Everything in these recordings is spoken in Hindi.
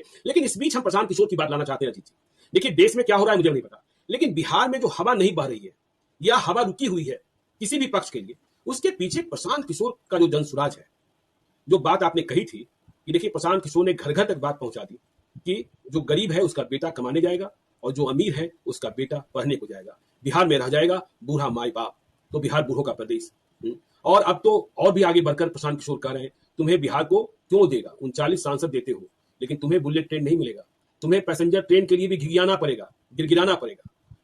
करेंगे। लेकिन इस बीच हम प्रशांत किशोर की बात लाना चाहते हैं अजीत जी। देखिए देश में क्या हो रहा है मुझे नहीं पता, लेकिन बिहार में जो हवा नहीं बह रही है या हवा रुकी हुई है किसी भी पक्ष के लिए, उसके पीछे प्रशांत किशोर का जो जनसुराज है। जो बात आपने कही थी कि देखिए प्रशांत किशोर ने घर घर तक बात पहुंचा दी कि जो गरीब है उसका बेटा कमाने जाएगा और जो अमीर है उसका बेटा पढ़ने को जाएगा, बिहार में रह जाएगा बूढ़ा माई बाप, तो बिहार बूढ़ों का प्रदेश। और अब तो और भी आगे बढ़कर प्रशांत किशोर कह रहे हैं तुम्हें बिहार को क्यों देगा, 39 सांसद देते हो लेकिन तुम्हें बुलेट ट्रेन नहीं मिलेगा, तुम्हें पैसेंजर ट्रेन के लिए भी गिड़गिड़ाना पड़ेगा,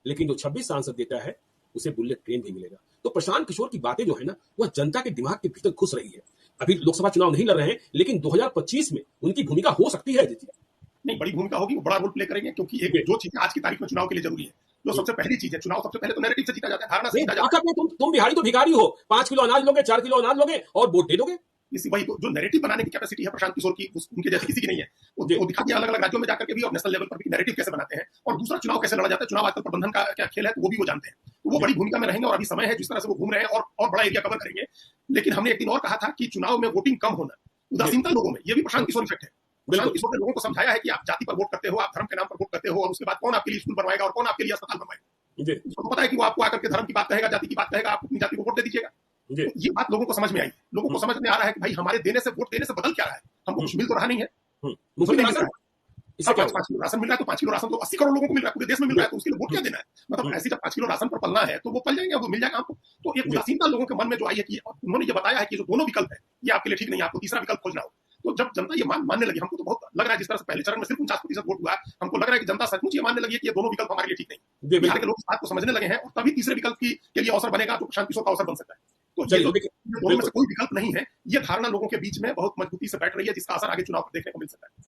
लेकिन जो 26 सांसद देता है उसे बुलेट ट्रेन भी मिलेगा। तो प्रशांत किशोर की बातें जो है ना वह जनता के दिमाग के भीतर घुस रही है। अभी लोकसभा चुनाव नहीं लड़ रहे हैं लेकिन 2025 में उनकी भूमिका हो सकती है। नहीं, बड़ी भूमिका होगी, वो बड़ा रोल प्ले करेंगे, क्योंकि एक जो चीजें आज की तारीख में चुनाव के लिए जरूरी है, जो सबसे पहली चीज है, चुनाव सबसे पहले तो नैरेटिव से जीता जाता है, धारणा से जीता जाता है। तुम बिहारी तो भिखारी हो, 5 किलो अनाज लोगे, 4 किलो अनाज लोगे और वोट दे दोगे। इसी वही तो जो नैरेटिव बनाने की कैपेसिटी है प्रशांत किशोर की, उनके जैसे किसी की नहीं है। वो दिखा दिया अलग अलग राज्यों में जाकर के भी और नेशनल लेवल पर भी नैरेटिव कैसे बनाते हैं और दूसरा चुनाव कैसे लड़ा जाता है, चुनाव आजकल प्रबंधन का क्या खेल है तो वो भी वो जानते हैं। तो वो बड़ी भूमिका में रहेंगे और अभी समय है जिस तरह से वो घूम रहे हैं और बड़ा एरिया कवर करेंगे। लेकिन हमने एक दिन और कहा था कि चुनाव में वोटिंग कम होना, उदासीनता लोगों में, ये भी प्रशांत किशोर इफेक्ट है। प्रशांत किशोर ने लोगों को समझाया है कि आप जाति पर वोट करते हो, आप धर्म के नाम पर वोट करते हो और उसके बाद कौन आपके लिए स्कूल बनवाएगा और कौन आपके लिए अस्पताल बनवाएगा। उसको पता है कि वो आपको आकर के धर्म की बात कहेगा, जाति की बात कहेगा, आप अपनी जाति को वोट दे दीजिएगा। तो ये बात लोगों को समझ में आई, लोगों को समझ में आ रहा है कि भाई हमारे देने से, वोट देने से बदल क्या रहा है, हमको कुछ मिल तो रहा नहीं है। इससे 5 किलो राशन मिल रहा है तो 5 किलो राशन तो 80 करोड़ लोगों को मिल रहा है, पूरे देश में मिल रहा है, तो उसके लिए वोट क्या देना है। मतलब ऐसी जब 5 किलो राशन पर पलना है तो वो पल जाएंगे, वो मिल जाएगा आपको। तो एक उदासीनता लोगों के मन में जो आई है कि उन्होंने ये बताया है कि जो दोनों विकल्प है ये आपके लिए ठीक नहीं है, आपको तीसरा विकल्प खोजना हो। तो जब जनता ये मानने लगी, हमको तो बहुत लग रहा है जिस तरह से पहले चरण में सिर्फ 49% वोट हुआ, हमको लग रहा है कि जनता सचमुच ये मानने लगी है कि ये दोनों विकल्प हमारे लिए ठीक नहीं। बिहार के लोग इस बात को समझने लगे हैं और तभी तीसरे विकल्प के लिए अवसर बनेगा जो प्रशांत किशोर का अवसर बन सकता है। तो दोनों में से कोई विकल्प नहीं है, ये धारणा लोगों के बीच में बहुत मजबूती से बैठ रही है, जिसका असर आगे चुनाव पर देखने को मिल सकता है।